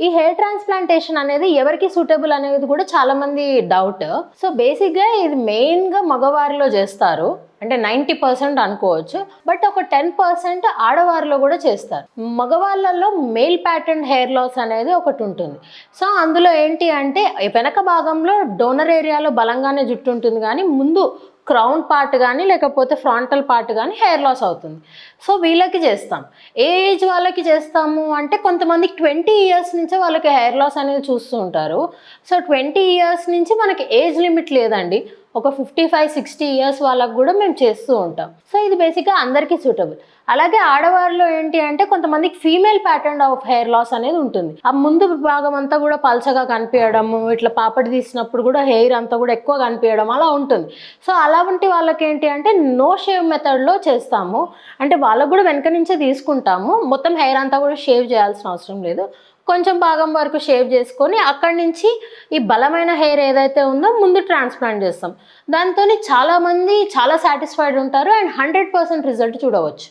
ఈ hair transplantation అనేది ఎవరికి సూటబుల్ అనేది కూడా చాలా మంది డౌట్. సో బేసిక్గా ఇది మెయిన్గా మగవారిలో చేస్తారు, అంటే 90% అనుకోవచ్చు. బట్ ఒక 10% ఆడవారిలో కూడా చేస్తారు. మగవాళ్ళల్లో మేల్ ప్యాటర్న్ హెయిర్ లాస్ అనేది ఒకటి ఉంటుంది. సో అందులో ఏంటి అంటే వెనక భాగంలో డోనర్ ఏరియాలో బలంగానే జుట్టు ఉంటుంది, కానీ ముందు క్రౌన్ పార్ట్ కానీ లేకపోతే ఫ్రంటల్ పార్ట్ కానీ హెయిర్ లాస్ అవుతుంది. సో వీళ్ళకి చేస్తాం. ఏ ఏజ్ వాళ్ళకి చేస్తాము అంటే కొంతమందికి 20 ఇయర్స్ నుంచే వాళ్ళకి హెయిర్ లాస్ అనేది చూస్తూ ఉంటారు. సో 20 ఇయర్స్ నుంచి మనకి ఏజ్ లిమిట్ లేదండి. ఒక 55-60 ఇయర్స్ వాళ్ళకు కూడా మేము చేస్తూ ఉంటాం. సో ఇది బేసిక్గా అందరికీ సూటబుల్. అలాగే ఆడవారిలో ఏంటి అంటే కొంతమందికి female pattern of hair loss అనేది ఉంటుంది. ఆ ముందు భాగం అంతా కూడా పల్చగా కనిపించడము, ఇట్లా పాపడి తీసినప్పుడు కూడా హెయిర్ అంతా కూడా ఎక్కువ కనిపించడం అలా ఉంటుంది. సో అలా ఉంటే వాళ్ళకి ఏంటి అంటే నో షేవ్ మెథడ్లో చేస్తాము. అంటే వాళ్ళకు కూడా వెనక నుంచే తీసుకుంటాము, మొత్తం హెయిర్ అంతా కూడా షేవ్ చేయాల్సిన అవసరం లేదు. కొంచెం భాగం వరకు షేవ్ చేసుకొని అక్కడి నుంచి ఈ బలమైన హెయిర్ ఏదైతే ఉందో ముందు ట్రాన్స్ప్లాంట్ చేస్తాం. దాంతో చాలామంది చాలా సాటిస్ఫైడ్ ఉంటారు అండ్ 100% రిజల్ట్ చూడవచ్చు.